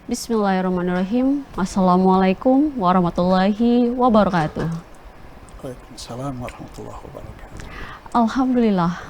Bismillahirrahmanirrahim. Assalamualaikum warahmatullahi wabarakatuh. Waalaikumsalam warahmatullahi wabarakatuh.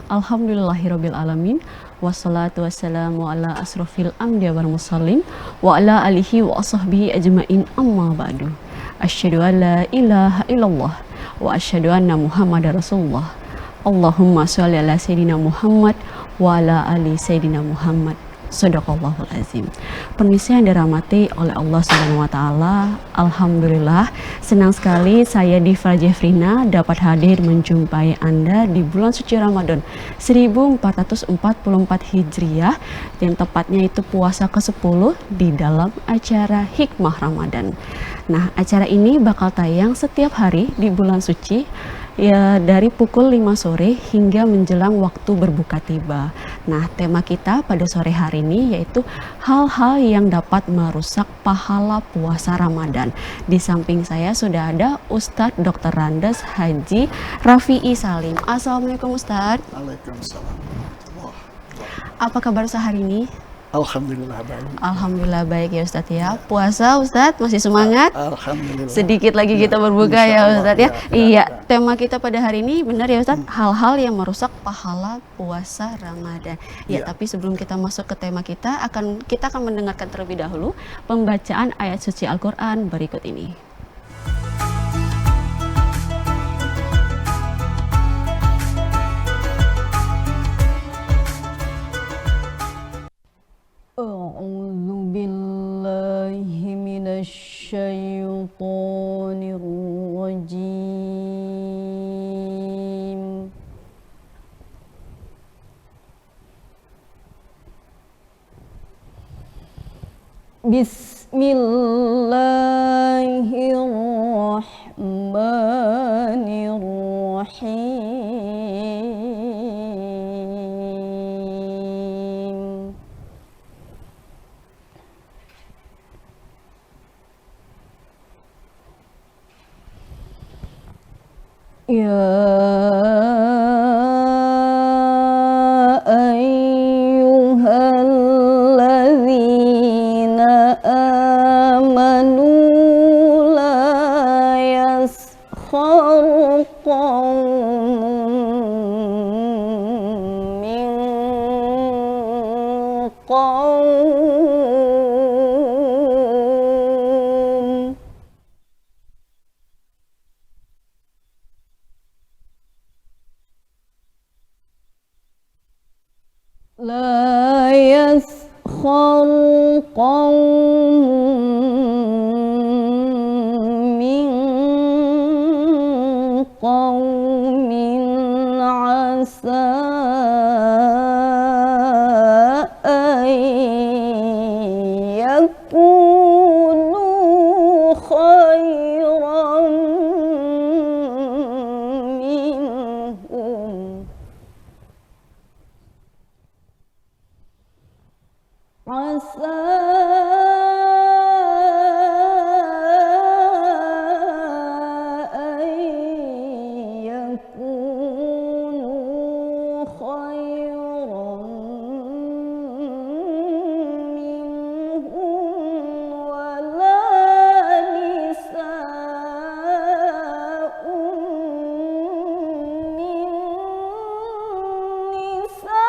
Alhamdulillahirabbil alamin. Wassalatu wassalamu ala asrofil anbiya wal mursalin wa ala alihi wa sahbihi ajmain amma ba'du. Asyhadu an la ilaha illallah wa asyhadu anna Muhammadar Rasulullah. Allahumma sholli ala sayidina Muhammad wa ala ali sayidina Muhammad. Shadaqallahul azim. Permisi yang dirahmati oleh Allah Subhanahu wa taala. Alhamdulillah, senang sekali saya Diva Jeffrina dapat hadir menjumpai Anda di bulan suci Ramadan 1444 Hijriah, yang tepatnya itu puasa ke-10 di dalam acara Hikmah Ramadan. Nah, acara ini bakal tayang setiap hari di bulan suci, ya, dari pukul 5 sore hingga menjelang waktu berbuka tiba. Nah, tema kita pada sore hari ini yaitu hal-hal yang dapat merusak pahala puasa Ramadan. Di samping saya sudah ada Ustadz Dr. Randes Haji Rafi'i Salim. Assalamualaikum Ustadz. Waalaikumsalam warahmatullahi wabarakatuh. Apa kabar sehari ini? Alhamdulillah baik. Alhamdulillah baik ya Ustadz ya. Puasa Ustadz masih semangat? Alhamdulillah. Sedikit lagi kita berbuka ya Ustadz ya. Iya, tema kita pada hari ini benar ya Ustadz, hal-hal yang merusak pahala puasa Ramadan. Ya, tapi sebelum kita masuk ke tema kita akan mendengarkan terlebih dahulu pembacaan ayat suci Al-Qur'an berikut ini. A'udzu billahi minasy syaithanir rajim. Bismillahirrahmanirrahim. Ya ayyuhalladzina amanu la yaskhar qaumun min qaum. La yaskhar qaumun min qaumin asa an yakunu khairan minhum. Asa an yakunu khairan minhum wala nisa'un min nisa'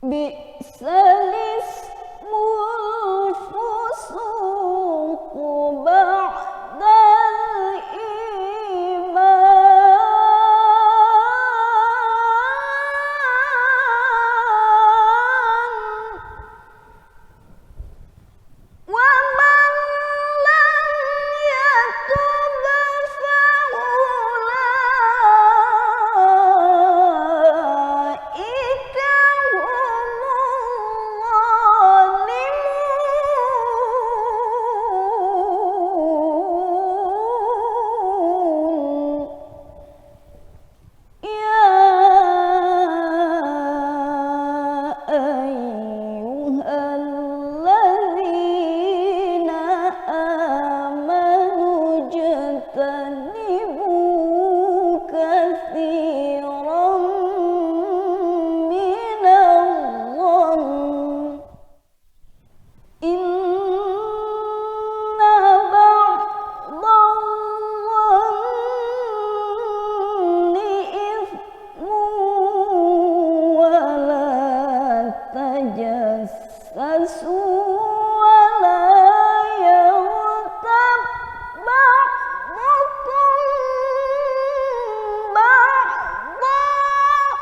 bi'sal ismul fusuqu ba'dal iman wa man lam yatub faulaika humul zalimun. Ya ayyuhalladzina amanu jtanibu katsiran minadh-dhann inna ba'dadh-dhanni ithmun wa la tajassasu wa la yaghtab ba'dukum ba'dan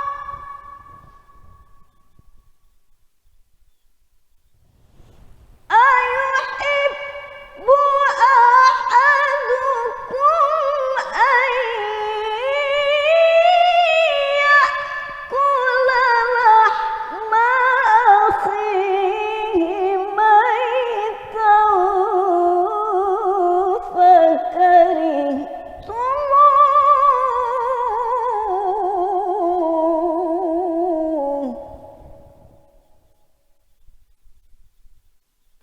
ayuhibbu ahadukum an ya'kula lahma akhihi maytan fakarihtumuh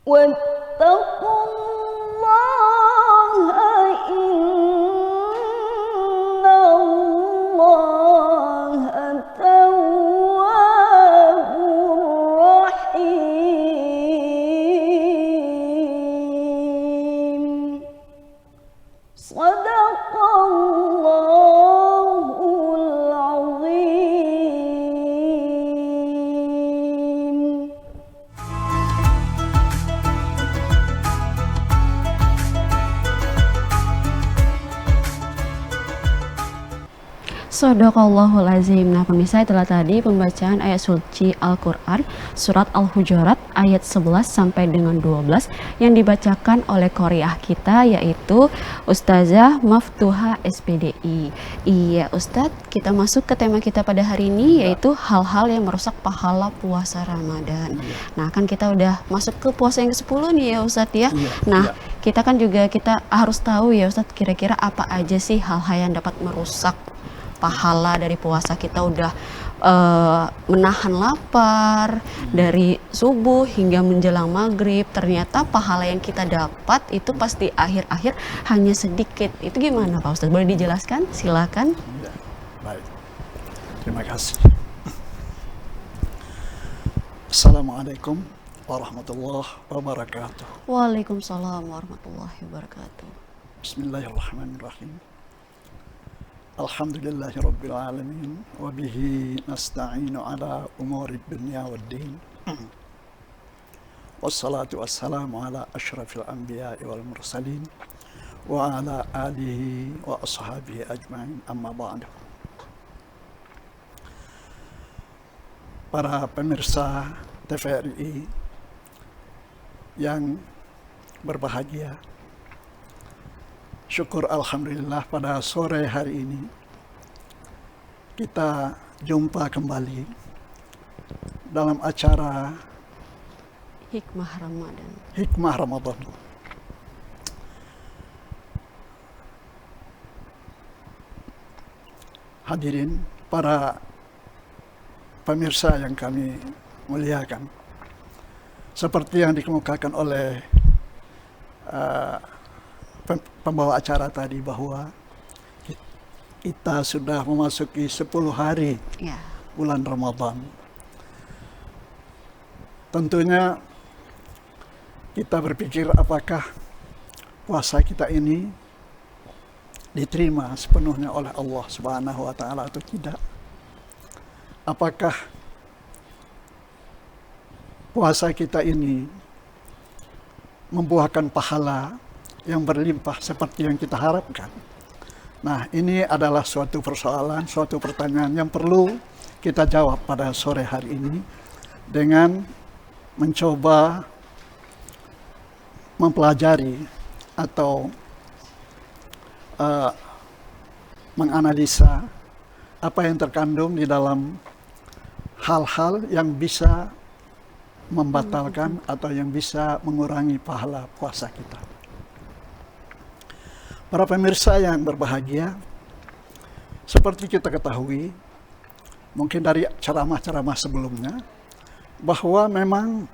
wattaqullaha innallaha tawwabur rahim. Shadaqallahul azim. Shadaqallahul azim. Nah pemirsa, itulah tadi pembacaan ayat suci Al-Quran surat Al-Hujurat ayat 11 sampai dengan 12 yang dibacakan oleh qoriah kita, yaitu Ustazah Maftuha SPDI. Iya Ustadz, kita masuk ke tema kita pada hari ini, yaitu hal-hal yang merusak pahala puasa Ramadan. Nah kan kita udah masuk ke puasa yang ke-10 nih ya Ustadz ya. Nah kita kan juga kita harus tahu ya Ustadz, kira-kira apa aja sih hal-hal yang dapat merusak pahala dari puasa kita. Udah menahan lapar dari subuh hingga menjelang maghrib, ternyata pahala yang kita dapat itu pasti akhir-akhir hanya sedikit. Itu gimana Pak Ustadz? Boleh dijelaskan? Silakan. Ya, baik. Terima kasih. Assalamualaikum warahmatullahi wabarakatuh. Waalaikumsalam warahmatullahi wabarakatuh. Bismillahirrahmanirrahim. Alhamdulillahi rabbil alamin wa bihi nasta'inu ala umuri dunya waddin. Wassalatu wassalamu ala asyrafil anbiya'i wal mursalin wa ala alihi wa ashabihi ajma'in, amma ba'du. Para pemirsa TVRI yang berbahagia, syukur alhamdulillah pada sore hari ini kita jumpa kembali dalam acara Hikmah Ramadan. Hikmah Ramadan. Hadirin para pemirsa yang kami muliakan, seperti yang dikemukakan oleh pembawa acara tadi bahwa kita sudah memasuki 10 hari bulan Ramadan. Tentunya kita berpikir apakah puasa kita ini diterima sepenuhnya oleh Allah Subhanahu wa taala atau tidak. Apakah puasa kita ini membuahkan pahala yang berlimpah seperti yang kita harapkan? Nah, ini adalah suatu persoalan, suatu pertanyaan yang perlu kita jawab pada sore hari ini dengan mencoba mempelajari atau menganalisa apa yang terkandung di dalam hal-hal yang bisa membatalkan atau yang bisa mengurangi pahala puasa kita. Para pemirsa yang berbahagia, seperti kita ketahui, mungkin dari ceramah-ceramah sebelumnya, bahwa memang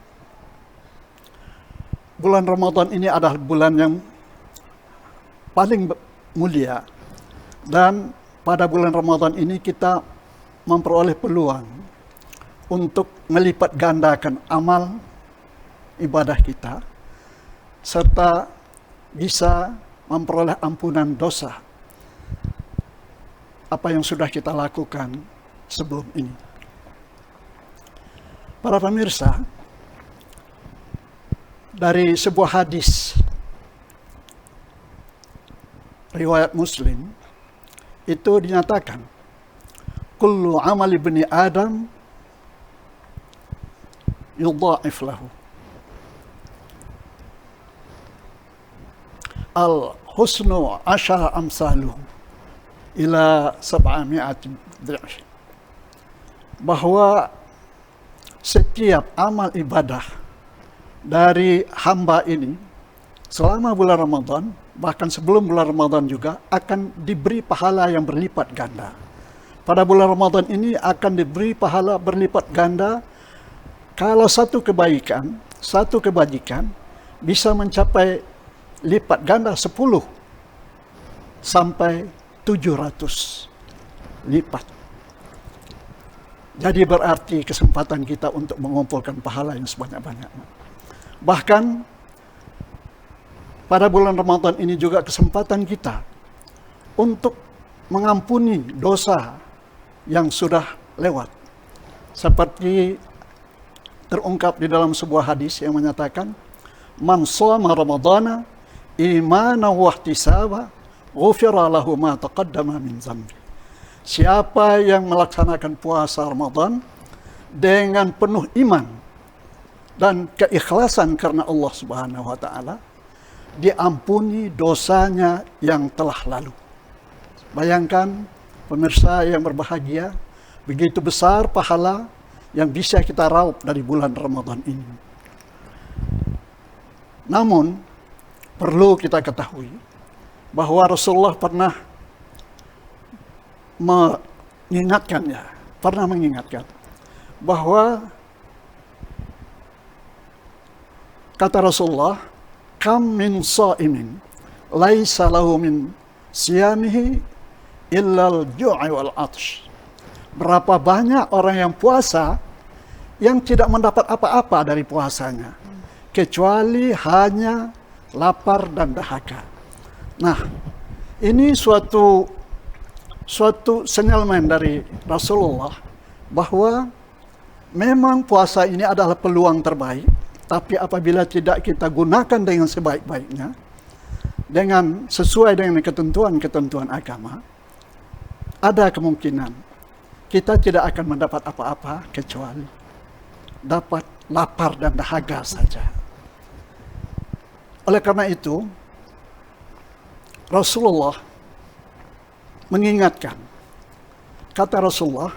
bulan Ramadan ini adalah bulan yang paling mulia, dan pada bulan Ramadan ini kita memperoleh peluang untuk melipat gandakan amal ibadah kita, serta bisa memperoleh ampunan dosa apa yang sudah kita lakukan sebelum ini. Para pemirsa, dari sebuah hadis riwayat Muslim itu dinyatakan, kullu amal ibni Adam yudha'if lahu al-husnu asyara amsaluhu ila 700 dha'f. Bahwa setiap amal ibadah dari hamba ini selama bulan Ramadan, bahkan sebelum bulan Ramadan juga, akan diberi pahala yang berlipat ganda. Pada bulan Ramadan ini akan diberi pahala berlipat ganda kalau satu kebaikan, satu kebajikan bisa mencapai lipat ganda 10 sampai 700 lipat. Jadi berarti kesempatan kita untuk mengumpulkan pahala yang sebanyak-banyaknya. Bahkan pada bulan Ramadan ini juga kesempatan kita untuk mengampuni dosa yang sudah lewat. Seperti terungkap di dalam sebuah hadis yang menyatakan, man shoma ramadhana imanan wa ihtisaba ghufira lahu ma taqaddama min dzambi. Siapa yang melaksanakan puasa Ramadan dengan penuh iman dan keikhlasan karena Allah Subhanahu wa taala, diampuni dosanya yang telah lalu. Bayangkan pemirsa yang berbahagia, begitu besar pahala yang bisa kita raup dari bulan Ramadan ini. Namun perlu kita ketahui bahwa Rasulullah pernah mengingatkan bahwa kata Rasulullah, kam min sha'imin laisa lahu min siyamihi illa al-ju'i wal 'atsh. Berapa banyak orang yang puasa yang tidak mendapat apa-apa dari puasanya kecuali hanya lapar dan dahaga. Nah, ini suatu sinyalemen dari Rasulullah bahwa memang puasa ini adalah peluang terbaik, tapi apabila tidak kita gunakan dengan sebaik-baiknya, dengan sesuai dengan ketentuan-ketentuan agama, ada kemungkinan kita tidak akan mendapat apa-apa kecuali dapat lapar dan dahaga saja. Oleh karena itu, Rasulullah mengingatkan, kata Rasulullah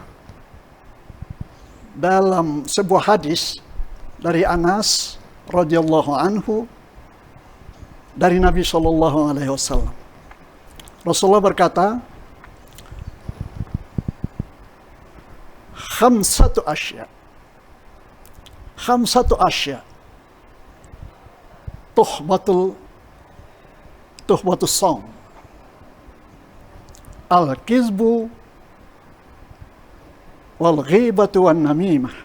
dalam sebuah hadis dari Anas radhiyallahu anhu dari Nabi sallallahu alaihi wasallam. Rasulullah berkata, khamsatu asya tuhbatul shaum, al-kizbu wal ghibatu wan namimah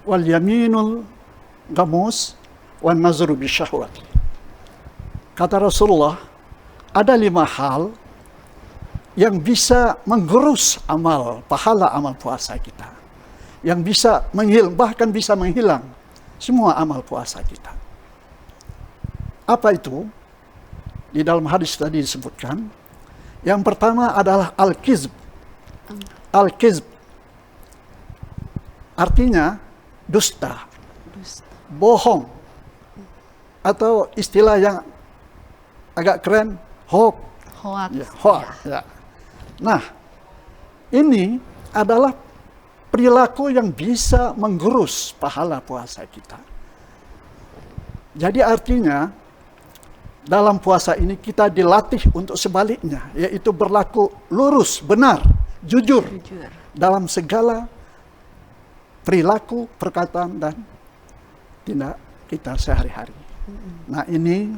wal yaminul gamus wan nazru bisyahwati. Kata Rasulullah, ada 5 hal yang bisa menggerus pahala amal puasa kita. yang bisa bahkan bisa menghilang semua amal puasa kita. Apa itu? Di dalam hadis tadi disebutkan, yang pertama adalah al-kizb. Al-kizb artinya dusta, bohong, atau istilah yang agak keren, hoax. Ya, hoax. Ya. Nah, ini adalah perilaku yang bisa menggerus pahala puasa kita. Jadi artinya dalam puasa ini kita dilatih untuk sebaliknya, yaitu berlaku lurus, benar, jujur dalam segala perilaku, perkataan, dan tindak kita sehari-hari. Nah, ini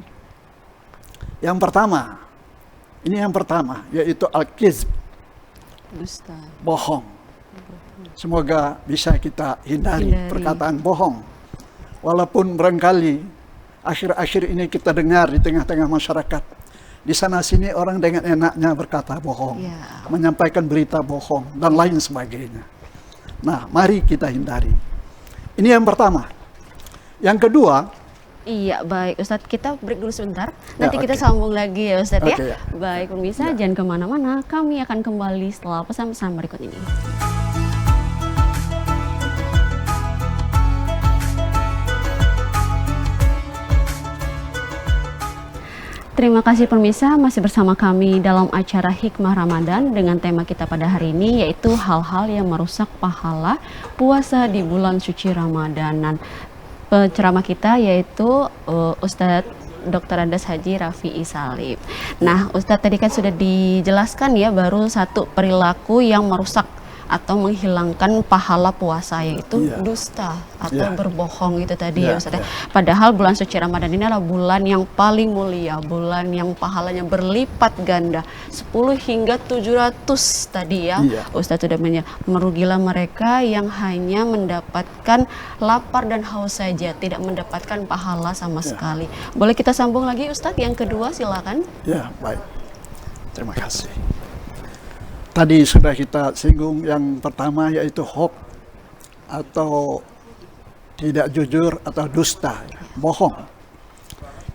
yang pertama. Ini yang pertama, yaitu al-kizb, bohong. Semoga bisa kita hindari perkataan bohong. Walaupun barangkali akhir-akhir ini kita dengar di tengah-tengah masyarakat, di sana sini orang dengan enaknya berkata bohong, menyampaikan berita bohong, dan lain sebagainya. Nah, mari kita hindari. Ini yang pertama. Yang kedua, iya, baik Ustadz, kita break dulu sebentar. Nanti kita sambung lagi ya Ustadz ya. Baik pemirsa, jangan kemana-mana. Kami akan kembali setelah pesan-pesan berikut ini. Terima kasih pemirsa, masih bersama kami dalam acara Hikmah Ramadan dengan tema kita pada hari ini, yaitu hal-hal yang merusak pahala puasa di bulan suci Ramadanan. Penceramah kita yaitu Ustadz Dr. Andes Haji Rafi'i Salim. Nah, Ustadz tadi kan sudah dijelaskan ya, baru satu perilaku yang merusak atau menghilangkan pahala puasa, yaitu dusta atau berbohong itu tadi ya Ustadz. Padahal bulan suci Ramadan ini adalah bulan yang paling mulia, bulan yang pahalanya berlipat ganda, 10 hingga 700 tadi ya. Ustadz sudah merugilah mereka yang hanya mendapatkan lapar dan haus saja, tidak mendapatkan pahala sama sekali. Boleh kita sambung lagi Ustadz, yang kedua silakan. Ya, baik. Terima kasih. Tadi sudah kita singgung yang pertama, yaitu hoax atau tidak jujur atau dusta, bohong.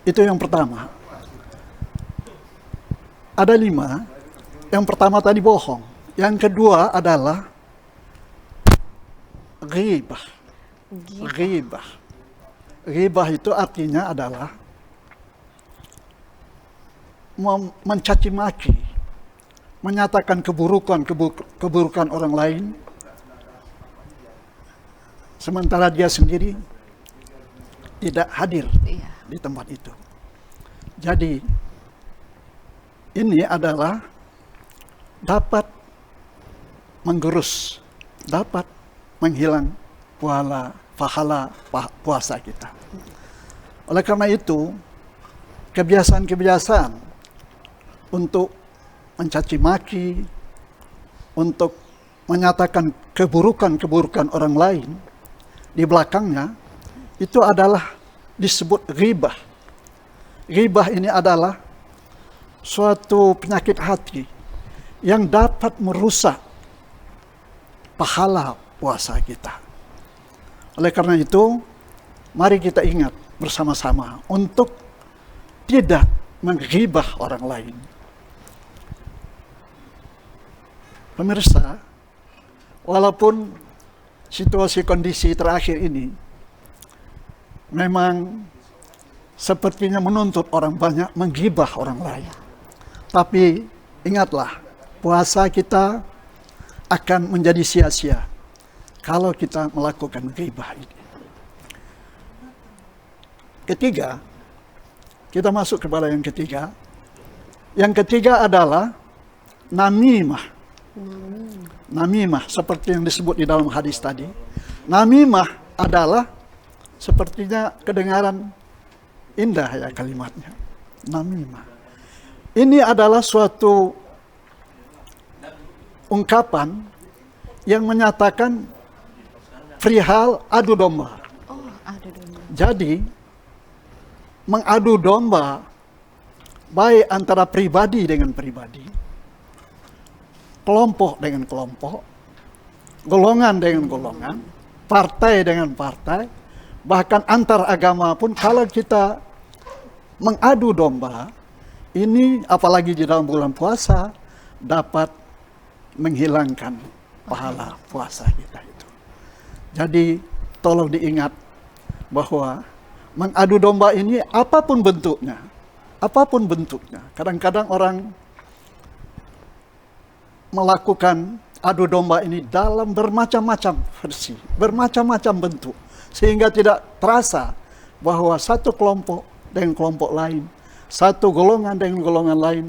Itu yang pertama. Ada 5. Yang pertama tadi bohong. Yang kedua adalah ghibah. Ghibah. Ghibah itu artinya adalah mencaci maki, menyatakan keburukan orang lain, sementara dia sendiri tidak hadir di tempat itu. Jadi ini adalah dapat menggerus, dapat menghilang pahala puasa kita. Oleh karena itu, kebiasaan-kebiasaan untuk mencaci maki, untuk menyatakan keburukan orang lain di belakangnya, itu adalah disebut ghibah. Ghibah ini adalah suatu penyakit hati yang dapat merusak pahala puasa kita. Oleh karena itu, mari kita ingat bersama-sama untuk tidak menghibah orang lain. Pemirsa, walaupun situasi kondisi terakhir ini memang sepertinya menuntut orang banyak menggibah orang lain, tapi ingatlah, puasa kita akan menjadi sia-sia kalau kita melakukan ghibah ini. Ketiga, kita masuk kepada yang ketiga. Yang ketiga adalah namimah. Namimah seperti yang disebut di dalam hadis tadi. Namimah adalah sepertinya kedengaran indah ya kalimatnya. Namimah. Ini adalah suatu ungkapan yang menyatakan perihal adu domba. Jadi mengadu domba baik antara pribadi dengan pribadi, kelompok dengan kelompok, golongan dengan golongan, partai dengan partai, bahkan antar agama pun kalau kita mengadu domba, ini apalagi di dalam bulan puasa dapat menghilangkan pahala puasa kita itu. Jadi tolong diingat bahwa mengadu domba ini apapun bentuknya, kadang-kadang orang melakukan adu domba ini dalam bermacam-macam versi, bermacam-macam bentuk, sehingga tidak terasa bahwa satu kelompok dengan kelompok lain, satu golongan dengan golongan lain,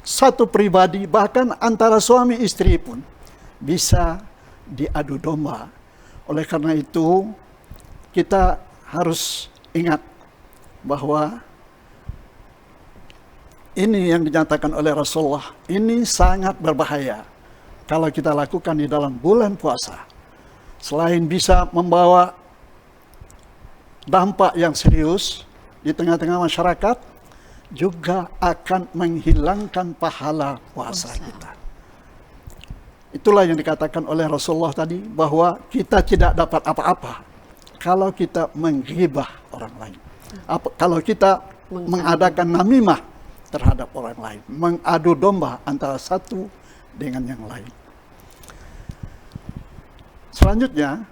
satu pribadi, bahkan antara suami istri pun bisa diadu domba. Oleh karena itu, kita harus ingat bahwa ini yang dinyatakan oleh Rasulullah, ini sangat berbahaya kalau kita lakukan di dalam bulan puasa. Selain bisa membawa dampak yang serius di tengah-tengah masyarakat, juga akan menghilangkan pahala puasa kita. Itulah yang dikatakan oleh Rasulullah tadi, bahwa kita tidak dapat apa-apa kalau kita menghibah orang lain. Kalau kita mengadakan namimah terhadap orang lain, mengadu domba antara satu dengan yang lain. Selanjutnya,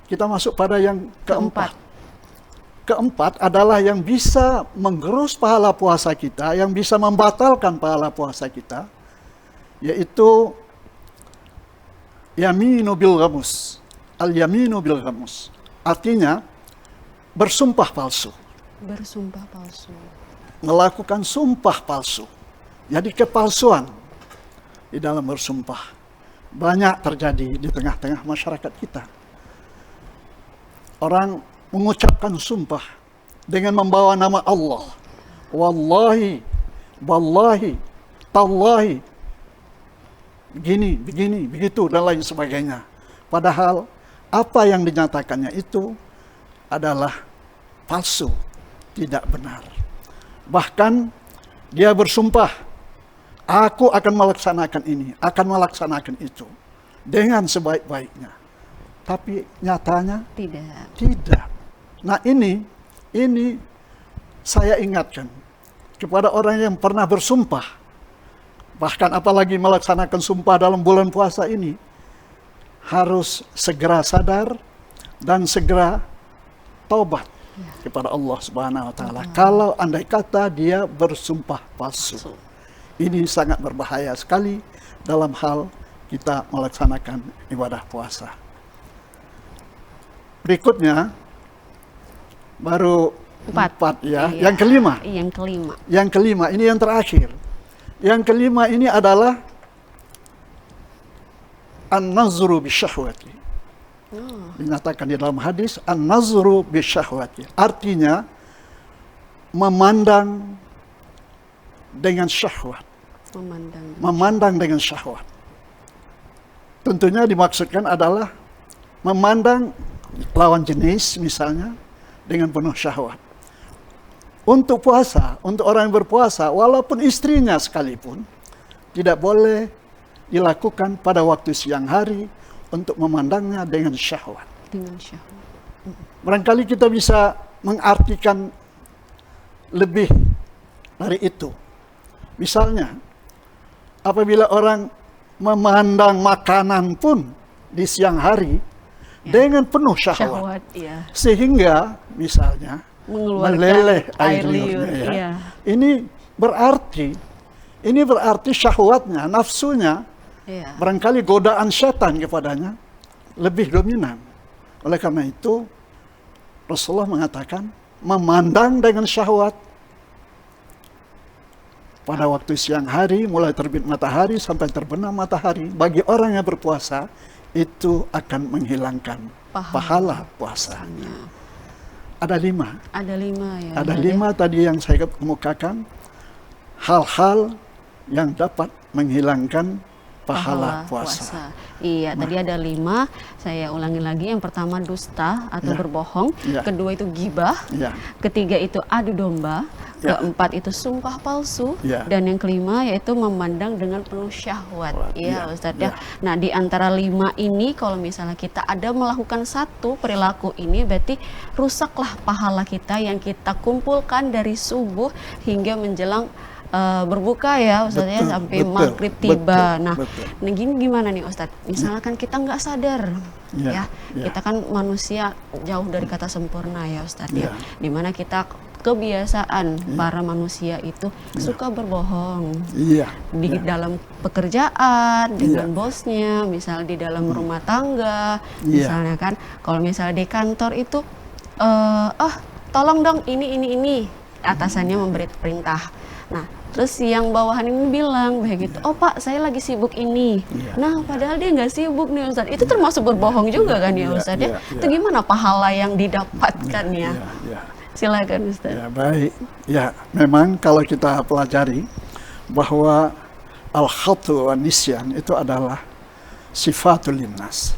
kita masuk pada yang keempat. Keempat adalah yang bisa menggerus pahala puasa kita, yang bisa membatalkan pahala puasa kita, yaitu yaminu bil ghamus. Al-yaminu bil ghamus. Artinya, bersumpah palsu. Bersumpah palsu. Melakukan sumpah palsu. Jadi kepalsuan di dalam bersumpah banyak terjadi di tengah-tengah masyarakat kita. Orang mengucapkan sumpah dengan membawa nama Allah. Wallahi, wallahi, tallahi, begini, begitu, dan lain sebagainya. Padahal apa yang dinyatakannya itu adalah palsu, tidak benar. Bahkan dia bersumpah, aku akan melaksanakan ini, akan melaksanakan itu dengan sebaik-baiknya. Tapi nyatanya tidak. Nah ini saya ingatkan kepada orang yang pernah bersumpah, bahkan apalagi melaksanakan sumpah dalam bulan puasa ini, harus segera sadar dan segera taubat kepada Allah Subhanahu wa taala. Kalau andai kata dia bersumpah palsu. Ini sangat berbahaya sekali dalam hal kita melaksanakan ibadah puasa. Berikutnya baru empat ya. Iya. Yang kelima. Yang kelima, ini yang terakhir. Yang kelima ini adalah an-nazru bisyahwati. Dinyatakan di dalam hadis an-nazru bisyahwati. Artinya memandang dengan syahwat. Memandang dengan syahwat. Tentunya dimaksudkan adalah memandang lawan jenis misalnya dengan penuh syahwat. Untuk puasa, untuk orang yang berpuasa, walaupun istrinya sekalipun, tidak boleh dilakukan pada waktu siang hari untuk memandangnya dengan syahwat. Barangkali kita bisa mengartikan lebih dari itu. Misalnya, apabila orang memandang makanan pun di siang hari dengan penuh syahwat, sehingga misalnya meleleh air liurnya. Ini berarti syahwatnya, nafsunya, barangkali godaan setan kepadanya lebih dominan. Oleh karena itu Rasulullah mengatakan memandang dengan syahwat pada waktu siang hari, mulai terbit matahari sampai terbenam matahari, bagi orang yang berpuasa itu akan menghilangkan pahala puasanya. Ada lima ya. Ada lima tadi yang saya kemukakan, hal-hal yang dapat menghilangkan pahala puasa. Iya, tadi ada 5. Saya ulangi lagi. Yang pertama dusta atau Ya. berbohong. Ya. Kedua itu gibah. Ya. Ketiga itu adu domba. Ya. Keempat itu sumpah palsu. Ya. Dan yang kelima yaitu memandang dengan penuh syahwat. Iya, Ya. Ustadz Ya. ya. Nah, di antara 5 ini kalau misalnya kita ada melakukan satu perilaku ini, berarti rusaklah pahala kita yang kita kumpulkan dari subuh hingga menjelang berbuka ya Ustadz ya, Betul, sampai betul, maghrib tiba. betul, Nah, betul. nah gini gimana nih Ustadz? Misalkan kita nggak sadar Ya, ya, ya. kita kan manusia jauh dari kata sempurna ya Ustadz ya. Ya. Dimana kita kebiasaan para manusia itu suka berbohong Iya. di Ya. dalam pekerjaan dengan Iya. bosnya, misal di dalam rumah tangga, Iya. misalnya kan. Kalau misalnya di kantor itu, tolong dong ini, atasannya memberi perintah. Nah, terus yang bawahan ini bilang begitu, oh Pak, saya lagi sibuk ini. Iya. Nah, padahal dia nggak sibuk nih Ustadz. Itu termasuk berbohong juga kan ya Iya, Ustadz ya? iya, Itu iya. gimana pahala yang didapatkan ya? Ya, ya. Silakan Ustadz. Ya, baik. Ya, memang kalau kita pelajari bahwa al-khatu wa nisyan itu adalah sifatul linnas.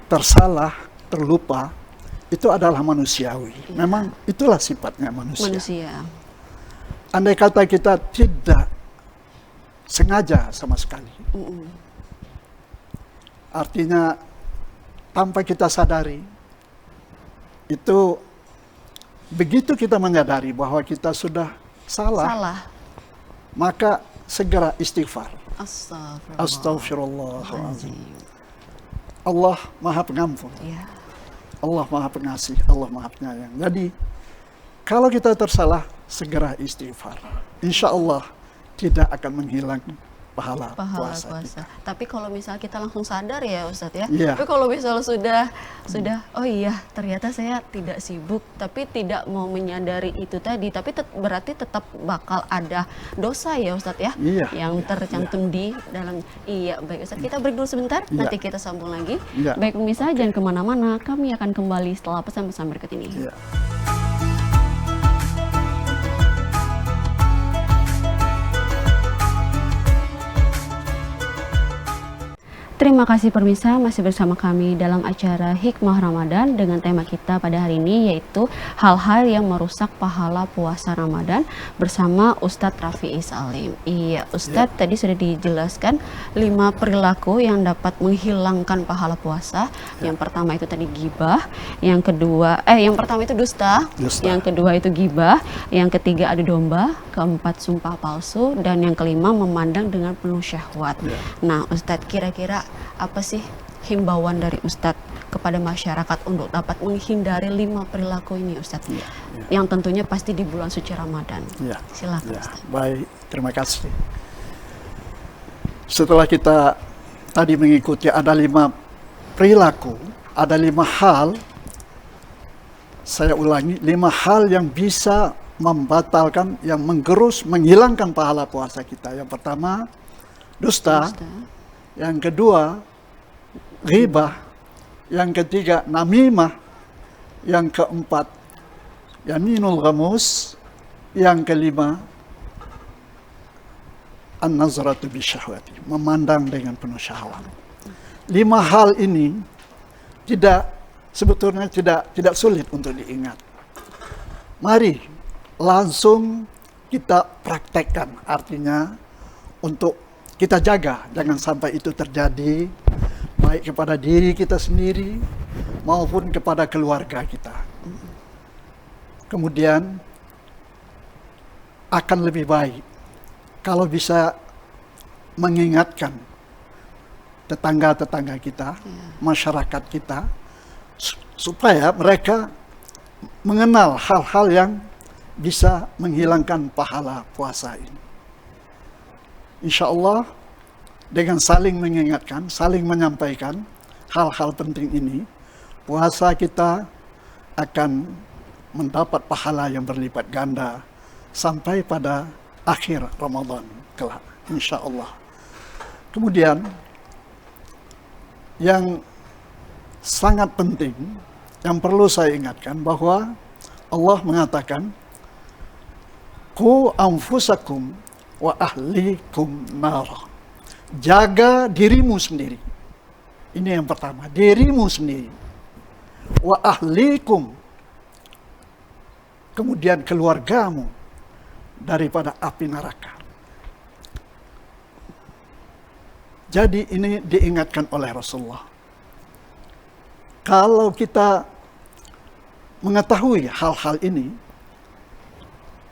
Tersalah, terlupa, itu adalah manusiawi. Memang itulah sifatnya manusia. Andai kata kita tidak sengaja sama sekali, artinya tanpa kita sadari, itu begitu kita menyadari bahwa kita sudah salah. Maka segera istighfar. Astaghfirullahaladzim. Allah Maha Pengampun. Ya. Allah Maha Pengasih, Allah Maha Penyayang. Jadi, kalau kita tersalah, segera istighfar. Insya Allah tidak akan menghilang pahala puasa kita. Tapi kalau misal kita langsung sadar ya Ustadz ya. Iya. Tapi kalau misal sudah oh iya ternyata saya tidak sibuk, tapi tidak mau menyadari itu tadi, tapi berarti tetap bakal ada dosa ya Ustadz ya. Iya. Yang tercantum di dalam. Iya, baik Ustadz. Kita break dulu sebentar, Iya. nanti kita sambung lagi. Iya. Baik pemirsa, jangan kemana-mana. Kami akan kembali setelah pesan-pesan berikut ini. Ya. Terima kasih pemirsa, masih bersama kami dalam acara Hikmah Ramadan dengan tema kita pada hari ini yaitu hal-hal yang merusak pahala puasa Ramadan bersama Ustadz Rafi'i Salim. Iya, Ustadz tadi sudah dijelaskan 5 perilaku yang dapat menghilangkan pahala puasa. Yang pertama itu tadi gibah, yang pertama itu dusta, yang kedua itu gibah, yang ketiga adu domba, keempat sumpah palsu, dan yang kelima memandang dengan penuh syahwat. Nah, Ustadz kira-kira apa sih himbauan dari Ustadz kepada masyarakat untuk dapat menghindari 5 perilaku ini Ustadz? Yang tentunya pasti di bulan suci Ramadan. Ya. Silakan Ya. Ustadz. Baik, terima kasih. Setelah kita tadi mengikuti ada 5 perilaku, ada 5 hal, saya ulangi, 5 hal yang bisa membatalkan, yang menggerus, menghilangkan pahala puasa kita. Yang pertama, dusta. Yang kedua, ghibah. Yang ketiga, namimah. Yang keempat, yaminul ghamus. Yang kelima, an-nazratu bisyahwati, memandang dengan penuh syahwat. 5 hal ini sebetulnya tidak sulit untuk diingat. Mari langsung kita praktekkan, artinya untuk kita jaga, jangan sampai itu terjadi baik kepada diri kita sendiri maupun kepada keluarga kita. Kemudian akan lebih baik kalau bisa mengingatkan tetangga-tetangga kita, masyarakat kita, supaya mereka mengenal hal-hal yang bisa menghilangkan pahala puasa ini. Insya Allah dengan saling mengingatkan, saling menyampaikan hal-hal penting ini, puasa kita akan mendapat pahala yang berlipat ganda sampai pada akhir Ramadan kelak, insya Allah. Kemudian yang sangat penting yang perlu saya ingatkan bahwa Allah mengatakan, "Qu anfusakum wa ahlikum nara." jaga dirimu sendiri. Ini yang pertama, dirimu sendiri. Wa ahlikum, kemudian keluargamu daripada api neraka. Jadi ini diingatkan oleh Rasulullah. Kalau kita mengetahui hal-hal ini,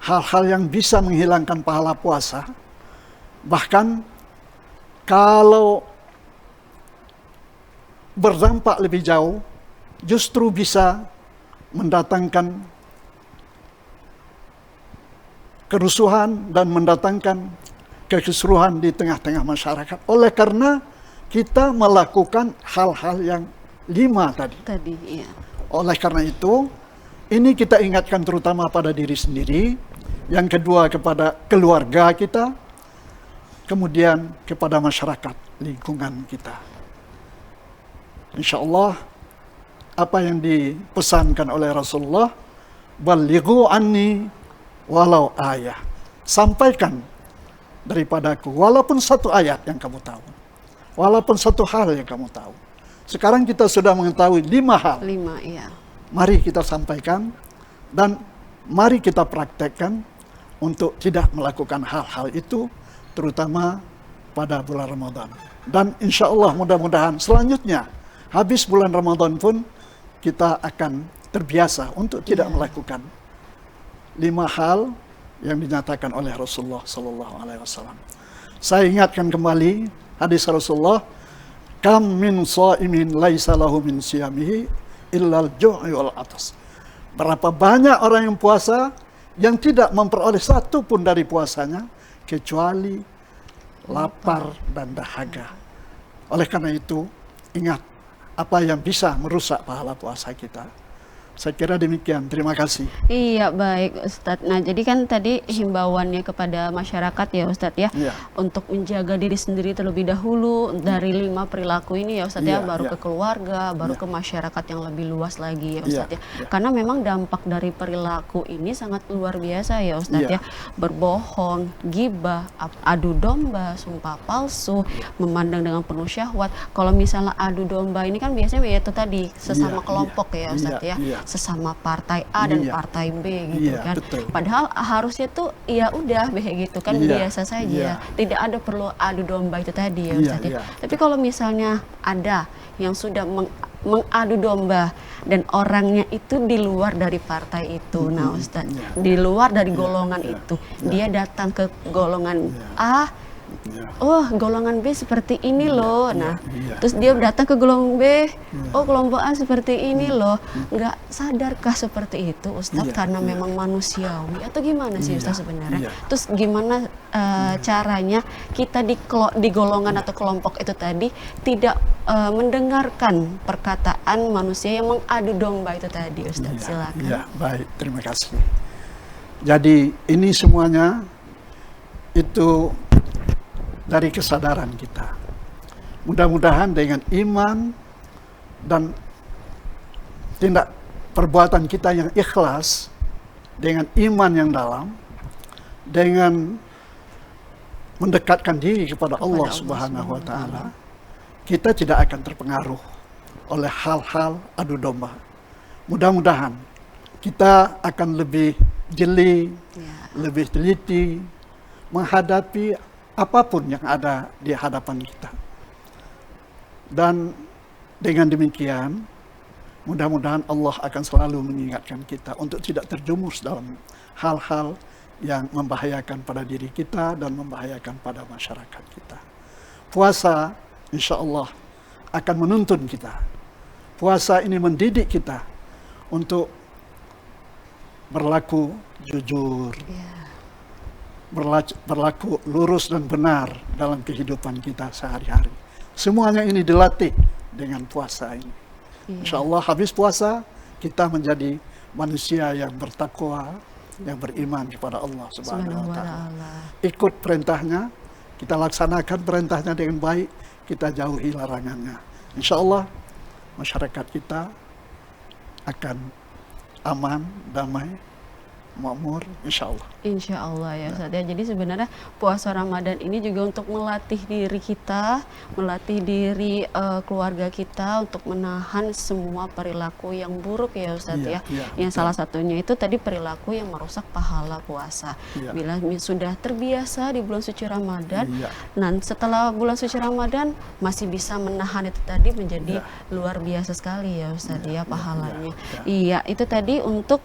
hal-hal yang bisa menghilangkan pahala puasa, bahkan kalau berdampak lebih jauh, justru bisa mendatangkan kerusuhan dan mendatangkan kekisruhan di tengah-tengah masyarakat. Oleh karena kita melakukan hal-hal yang 5 tadi. Iya. Oleh karena itu, ini kita ingatkan terutama pada diri sendiri, yang kedua kepada keluarga kita, kemudian kepada masyarakat lingkungan kita. Insya Allah, apa yang dipesankan oleh Rasulullah, balighu anni walau ayah. Sampaikan daripadaku, walaupun satu ayat yang kamu tahu, walaupun satu hal yang kamu tahu. Sekarang kita sudah mengetahui 5 hal. 5, iya. Mari kita sampaikan dan mari kita praktekkan untuk tidak melakukan hal-hal itu, terutama pada bulan Ramadan. Dan insya Allah mudah-mudahan selanjutnya, habis bulan Ramadan pun kita akan terbiasa untuk tidak melakukan 5 hal yang dinyatakan oleh Rasulullah SAW. Saya ingatkan kembali hadis Rasulullah, kam min shaimin laisa lahu min siyamihi illal ju'i wal atas. Berapa banyak orang yang puasa yang tidak memperoleh satu pun dari puasanya kecuali lapar dan dahaga. Oleh karena itu, ingat apa yang bisa merusak pahala puasa kita. Saya kira demikian. Terima kasih. Iya, baik Ustadz. Nah, jadi kan tadi himbauannya kepada masyarakat ya Ustadz ya, untuk menjaga diri sendiri terlebih dahulu dari 5 perilaku ini ya Ustadz ya, baru ke keluarga, baru ke masyarakat yang lebih luas lagi ya Ustadz ya. Karena memang dampak dari perilaku ini sangat luar biasa ya Ustadz ya. Berbohong, gibah, adu domba, sumpah palsu, memandang dengan penuh syahwat. Kalau misalnya adu domba ini kan biasanya ya itu tadi sesama kelompok ya Ustadz ya. Sesama partai A dan partai B gitu kan. Betul. Padahal harusnya tuh ya udah begitu kan, biasa saja. Tidak ada perlu adu domba itu tadi ya Ustadz ya. Tapi kalau misalnya ada yang sudah mengadu domba dan orangnya itu di luar dari partai itu, nah Ustadz, di luar dari golongan itu, dia datang ke golongan A, oh golongan B seperti ini loh, nah terus dia datang ke golongan B, oh kelompok A seperti ini loh, nggak sadarkah seperti itu Ustadz, karena memang manusiawi atau gimana sih Ustadz sebenarnya? Terus gimana caranya kita di golongan atau kelompok itu tadi tidak mendengarkan perkataan manusia yang mengadu domba itu tadi Ustadz? Silakan. Ya, baik, terima kasih. Jadi ini semuanya itu dari kesadaran kita. Mudah-mudahan dengan iman dan tindak perbuatan kita yang ikhlas, dengan iman yang dalam, dengan mendekatkan diri kepada Allah Subhanahu wa Ta'ala, kita tidak akan terpengaruh oleh hal-hal adu domba. Mudah-mudahan kita akan lebih jeli, lebih teliti menghadapi apapun yang ada di hadapan kita. Dan dengan demikian, mudah-mudahan Allah akan selalu mengingatkan kita untuk tidak terjumus dalam hal-hal yang membahayakan pada diri kita dan membahayakan pada masyarakat kita. Puasa, insya Allah, akan menuntun kita. Puasa ini mendidik kita untuk berlaku jujur, berlaku lurus dan benar dalam kehidupan kita sehari-hari. Semuanya ini dilatih dengan puasa ini. Insya Allah habis puasa kita menjadi manusia yang bertakwa, yang beriman kepada Allah Subhanahu wa Ta'ala. Ikut perintahnya, kita laksanakan perintahnya dengan baik, kita jauhi larangannya. Insya Allah masyarakat kita akan aman, damai, makmur, insya Allah. Insya Allah ya Ustaz ya. Jadi sebenarnya puasa Ramadan ini juga untuk melatih diri kita, melatih diri keluarga kita untuk menahan semua perilaku yang buruk ya Ustaz Iya, ya. iya, Yang salah satunya itu tadi perilaku yang merusak pahala puasa. Iya. Bila sudah terbiasa di bulan suci Ramadan, Iya. setelah bulan suci Ramadan masih bisa menahan itu tadi menjadi luar biasa sekali ya Ustaz ya pahalanya. Iya, itu tadi untuk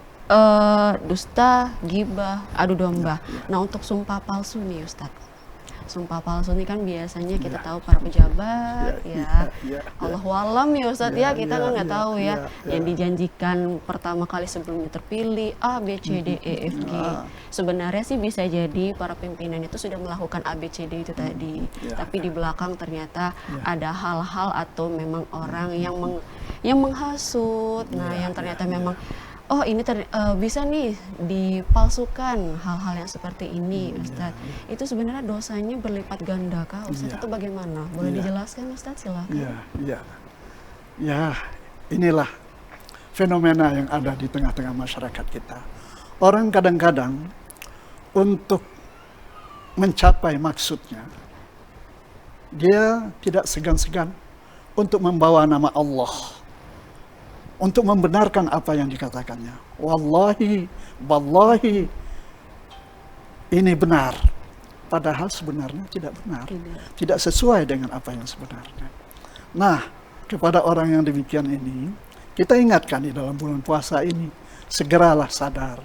dusta, gibah, adu domba. Nah, untuk sumpah palsu nih Ustadz. Sumpah palsu ini kan biasanya kita tahu para pejabat Allahu alam ya Ustadz ya, kita kan nggak tahu ya. Yang dijanjikan pertama kali sebelumnya terpilih A, B, C, D, E, F, G. Sebenarnya sih bisa jadi para pimpinan itu sudah melakukan A, B, C, D itu tadi. Tapi di belakang ternyata ada hal-hal atau memang orang yang menghasut. Nah, yang ternyata memang oh ini bisa nih dipalsukan hal-hal yang seperti ini Ustadz. Itu sebenarnya dosanya berlipat ganda kah Ustadz? Itu bagaimana? Boleh dijelaskan Ustadz? Silakan. Ya, inilah fenomena yang ada di tengah-tengah masyarakat kita. Orang kadang-kadang untuk mencapai maksudnya, dia tidak segan-segan untuk membawa nama Allah, untuk membenarkan apa yang dikatakannya. Wallahi, wallahi, ini benar. Padahal sebenarnya tidak benar. Tidak sesuai dengan apa yang sebenarnya. Nah, kepada orang yang demikian ini, kita ingatkan di dalam bulan puasa ini, segeralah sadar.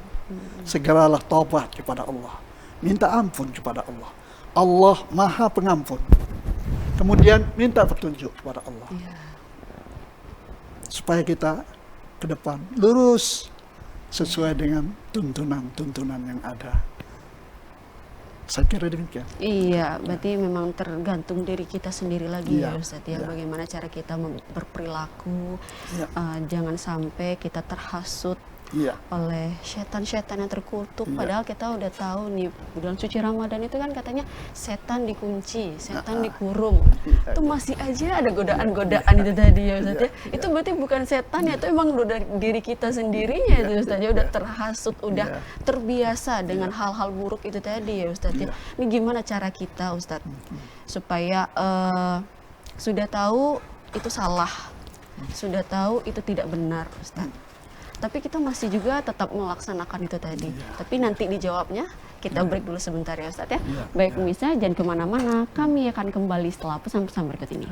Segeralah taubat kepada Allah. Minta ampun kepada Allah. Allah Maha Pengampun. Kemudian minta petunjuk kepada Allah. Supaya kita ke depan lurus sesuai dengan tuntunan-tuntunan yang ada. Saya kira demikian. Iya, berarti memang tergantung diri kita sendiri lagi ya Ustadz ya. Iya. Bagaimana cara kita berperilaku, Iya. Jangan sampai kita terhasut Iya. oleh setan-setan yang terkutuk. Iya. Padahal kita udah tahu nih bulan suci Ramadan itu kan katanya setan dikunci, setan dikurung. Iya. Itu masih aja ada godaan-godaan itu tadi ya Ustadz ya. Itu berarti bukan setan ya, itu emang udah diri kita sendirinya itu Ustadz ya. Udah terhasut, udah terbiasa dengan hal-hal buruk itu tadi ya Ustadz ya. Ini gimana cara kita Ustadz supaya sudah tahu itu salah, sudah tahu itu tidak benar Ustadz, tapi kita masih juga tetap melaksanakan itu tadi. Tapi nanti dijawabnya, kita break dulu sebentar ya Ustadz ya. Baik pemirsa, jangan kemana-mana. Kami akan kembali setelah pesan-pesan berikut ini.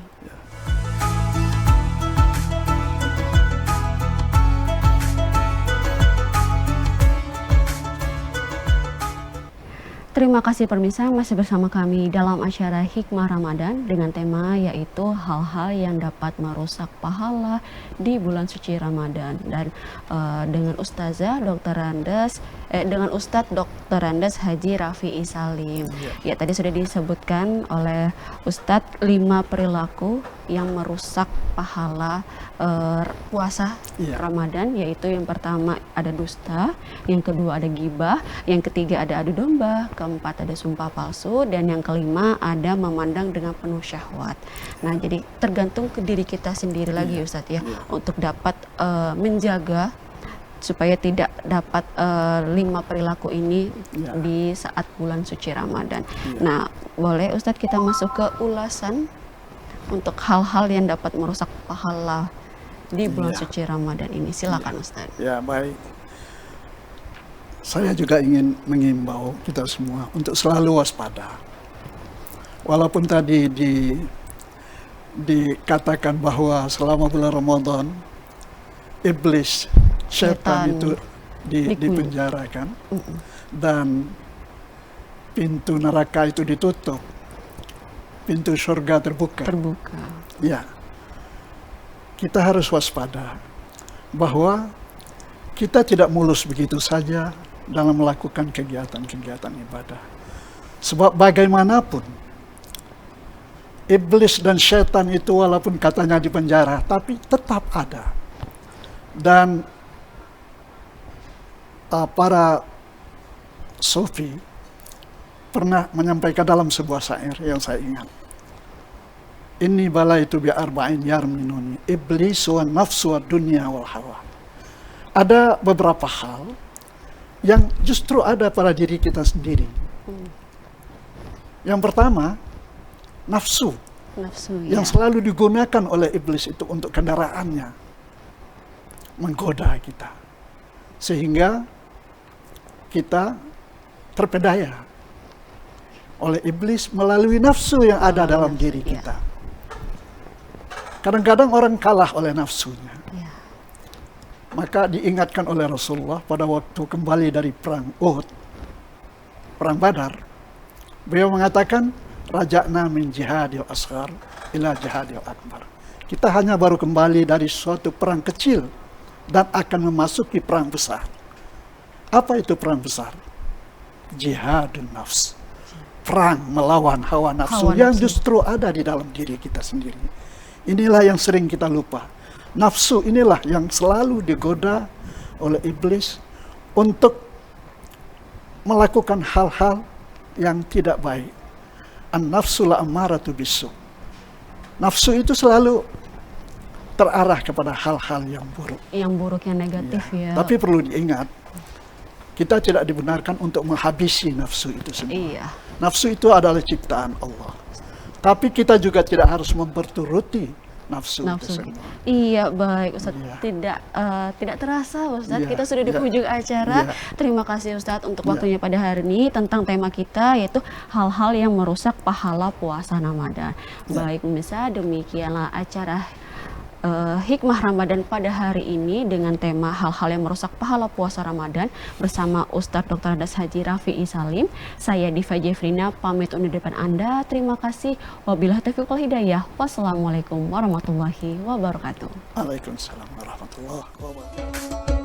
Terima kasih pemirsa, masih bersama kami dalam acara Hikmah Ramadan dengan tema yaitu hal-hal yang dapat merusak pahala di bulan suci Ramadan, dan dengan Ustazah Dr. Andes dengan Ustadz Dr. Andes Haji Rafi'i Salim. Ya, tadi sudah disebutkan oleh Ustadz 5 perilaku yang merusak pahala puasa Ramadan, yaitu yang pertama ada dusta, yang kedua ada gibah, yang ketiga ada adu domba, keempat ada sumpah palsu, dan yang kelima ada memandang dengan penuh syahwat. Nah, jadi tergantung ke diri kita sendiri lagi Ustadz ya, untuk dapat menjaga supaya tidak dapat 5 perilaku ini di saat bulan suci Ramadan. Nah, boleh Ustadz kita masuk ke ulasan untuk hal-hal yang dapat merusak pahala di bulan suci Ramadan ini. Silakan Ustadz. Ya, baik. Saya juga ingin mengimbau kita semua untuk selalu waspada. Walaupun tadi dikatakan bahwa selama bulan Ramadan iblis, setan itu dipenjarakan dan pintu neraka itu ditutup, pintu surga terbuka. Ya, kita harus waspada bahwa kita tidak mulus begitu saja dalam melakukan kegiatan-kegiatan ibadah. Sebab bagaimanapun iblis dan setan itu walaupun katanya di penjara, tapi tetap ada. Dan para sufi pernah menyampaikan dalam sebuah syair yang saya ingat. Inni balaitu bi arba'in yarminuni iblis wa nafsu wa dunya wal hawa. Ada beberapa hal yang justru ada pada diri kita sendiri. Yang pertama, nafsu Nafsu yang selalu digunakan oleh iblis itu untuk kendaraannya, menggoda kita sehingga kita terpedaya oleh iblis melalui nafsu yang ada dalam diri kita. Kadang-kadang orang kalah oleh nafsunya. Ya. Maka diingatkan oleh Rasulullah pada waktu kembali dari perang Uhud, perang Badar, beliau mengatakan, raja'na min jihadil asghar ila jihadil akbar. Kita hanya baru kembali dari suatu perang kecil dan akan memasuki perang besar. Apa itu perang besar? Jihadun nafs. Perang melawan hawa nafsu yang justru ada di dalam diri kita sendiri. Inilah yang sering kita lupa. Nafsu inilah yang selalu digoda oleh iblis untuk melakukan hal-hal yang tidak baik. An-nafsu la'ammaratu bisu. Nafsu itu selalu terarah kepada hal-hal yang buruk. Yang buruk, yang negatif ya. Tapi perlu diingat, kita tidak dibenarkan untuk menghabisi nafsu itu sendiri. Iya. Nafsu itu adalah ciptaan Allah. Tapi kita juga tidak harus memperturuti nafsu itu sendiri. Iya, baik Ustadz. Iya. Tidak terasa Ustadz, Iya, kita sudah di iya. ujung acara. Iya. Terima kasih Ustadz untuk Iya. waktunya pada hari ini tentang tema kita yaitu hal-hal yang merusak pahala puasa Ramadan. Baik pemirsa, demikianlah acara Hikmah Ramadan pada hari ini dengan tema hal-hal yang merusak pahala puasa Ramadan bersama Ustadz Dr. Andes Haji Rafi'i Salim. Saya Diva Jeffrina pamit undur depan Anda. Terima kasih. Wabillahi taufiq wal hidayah. Wassalamualaikum warahmatullahi wabarakatuh. Waalaikumsalam warahmatullahi wabarakatuh.